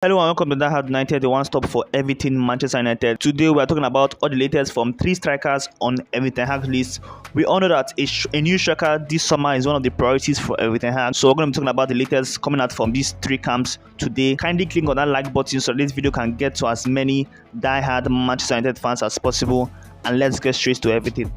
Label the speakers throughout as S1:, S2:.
S1: Hello and welcome to That Hard United, the one stop for everything Manchester United. Today we are talking about all the latest from three strikers on Erik ten Hag's list. We all know that a new striker this summer is one of the priorities for Erik ten Hag. So we're going to be talking about the latest coming out from these three camps today. Kindly click on that like button so this video can get to as many die-hard Manchester United fans as possible. And let's get straight to everything.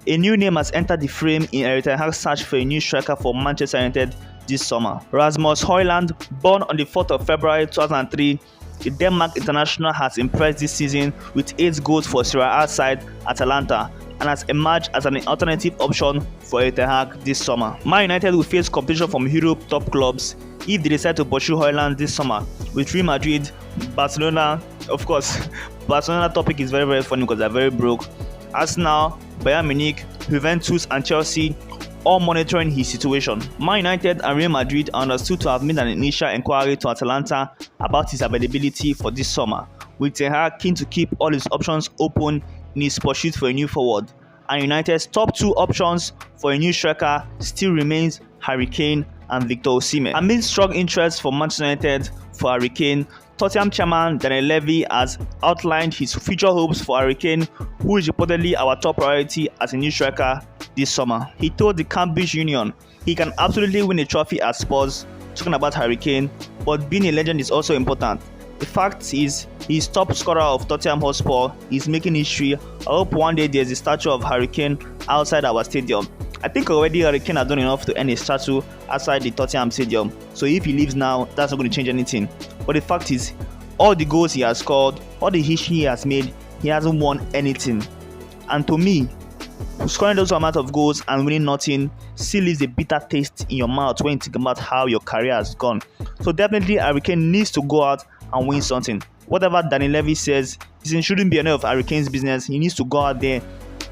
S1: A new name has entered the frame in Erik ten Hag's search for a new striker for Manchester United this summer. Rasmus Hojlund, born on the 4th of February 2003, the Denmark international has impressed this season with 8 goals for Serie A side Atalanta and has emerged as an alternative option for Erik ten Hag this summer. Man United will face competition from Europe top clubs if they decide to pursue Hojlund this summer, with Real Madrid, Barcelona. Of course, Barcelona topic is very funny because they're very broke. Arsenal, Bayern Munich, Juventus and Chelsea all monitoring his situation. Man United and Real Madrid are understood to have made an initial inquiry to Atalanta about his availability for this summer, with Ten Hag keen to keep all his options open in his pursuit for a new forward. And United's top 2 options for a new striker still remains Harry Kane and Victor Osimhen. Amid strong interest for Manchester United for Harry Kane, Tottenham chairman Daniel Levy has outlined his future hopes for Harry Kane, who is reportedly our top priority as a new striker this summer. He told the Cambridge Union he can absolutely win a trophy at Spurs, talking about Harry Kane, but being a legend is also important. The fact is, he's top scorer of Tottenham Hotspur. He's making history. I hope one day there's a statue of Harry Kane outside our stadium. I think already Harry Kane has done enough to earn a statue outside the Tottenham Stadium. So if he leaves now, that's not going to change anything. But the fact is, all the goals he has scored, all the history he has made, he hasn't won anything. And to me, scoring those amount of goals and winning nothing still leaves a bitter taste in your mouth when you think about how your career has gone. So definitely Harry Kane needs to go out and win something. Whatever Daniel Levy says, it shouldn't be any of Harry Kane's business. He needs to go out there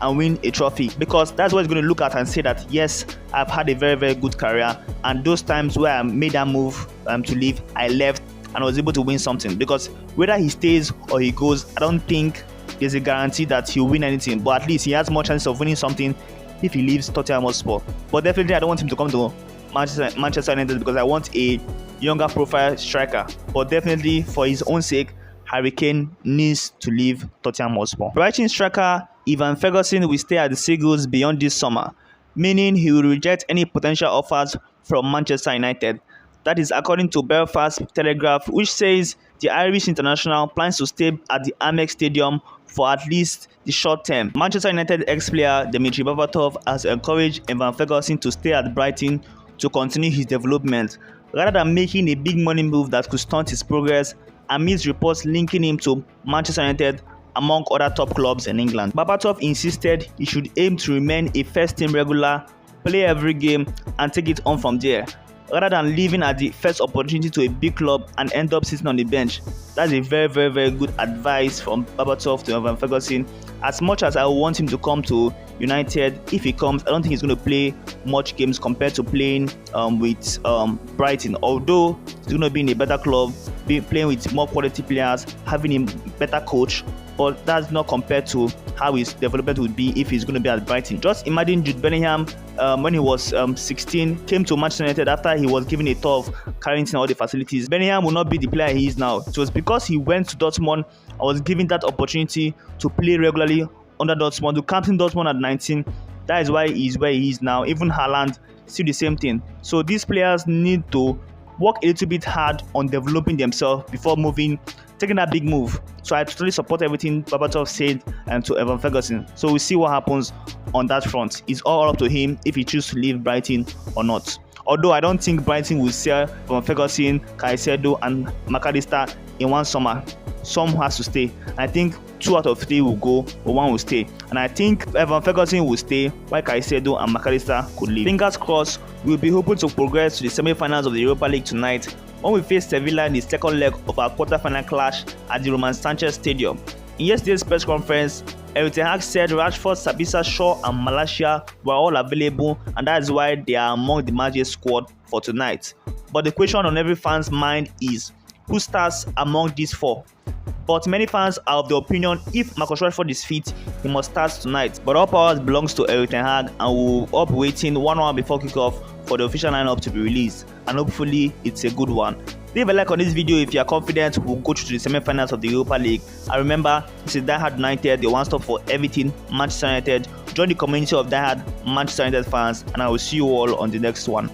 S1: and win a trophy, because that's what he's going to look at and say that yes, I've had a very good career, and those times where I made that move to leave, I left and was able to win something. Because whether he stays or he goes, I don't think there's a guarantee that he'll win anything, but at least he has more chance of winning something if he leaves Tottenham Hotspur. But definitely I don't want him to come to Manchester United because I want a younger profile striker. But definitely for his own sake, Harry Kane needs to leave Tottenham Hotspur. Brighton striker Ivan Ferguson will stay at the Seagulls beyond this summer, meaning he will reject any potential offers from Manchester United. That is according to Belfast Telegraph, which says the Irish international plans to stay at the Amex Stadium for at least the short term. Manchester United ex-player Dimitri Berbatov has encouraged Ivan Ferguson to stay at Brighton to continue his development, rather than making a big money move that could stunt his progress, amidst reports linking him to Manchester United among other top clubs in England. Berbatov insisted he should aim to remain a first-team regular, play every game and take it on from there, rather than leaving at the first opportunity to a big club and end up sitting on the bench. That's a very good advice from Berbatov to Ivan Ferguson. As much as I want him to come to United, if he comes, I don't think he's going to play much games compared to playing with Brighton. Although he's going to be in a better club, playing with more quality players, having a better coach, but that's not compared to how his development would be if he's going to be at Brighton. Just imagine Jude Bellingham when he was 16, came to Manchester United after he was given a tour of carrying all the facilities. Bellingham will not be the player he is now. It was because he went to Dortmund and was given that opportunity to play regularly under Dortmund, to captain Dortmund at 19. That is why he is where he is now. Even Haaland, still the same thing. So these players need to work a little bit hard on developing themselves before taking that big move. So I totally support everything Berbatov said and to Ivan Ferguson. So we'll see what happens on that front. It's all up to him if he chooses to leave Brighton or not. Although I don't think Brighton will sell Ivan Ferguson, Caicedo and McAllister in one summer. Some has to stay. I think 2 out of 3 will go, but 1 will stay. And I think Ivan Ferguson will stay, while Caicedo and McAllister could leave. Fingers crossed, we'll be hoping to progress to the semi-finals of the Europa League tonight, when we face Sevilla in the second leg of our quarter-final clash at the Roman Sanchez Stadium. In yesterday's press conference, Erik ten Hag said Rashford, Sabitzer, Shaw and Malacia were all available, and that is why they are among the match squad for tonight. But the question on every fan's mind is, who starts among these 4? But many fans are of the opinion if Marcus Rashford is fit, he must start tonight. But all powers belongs to Erik ten Hag, and we'll all be waiting 1 hour before kickoff for the official lineup to be released, and hopefully it's a good one. Leave a like on this video if you are confident we'll go through to the semi-finals of the Europa League. And remember, this is Die Hard United, the one stop for everything Manchester United. Join the community of Die Hard Manchester United fans, and I will see you all on the next one.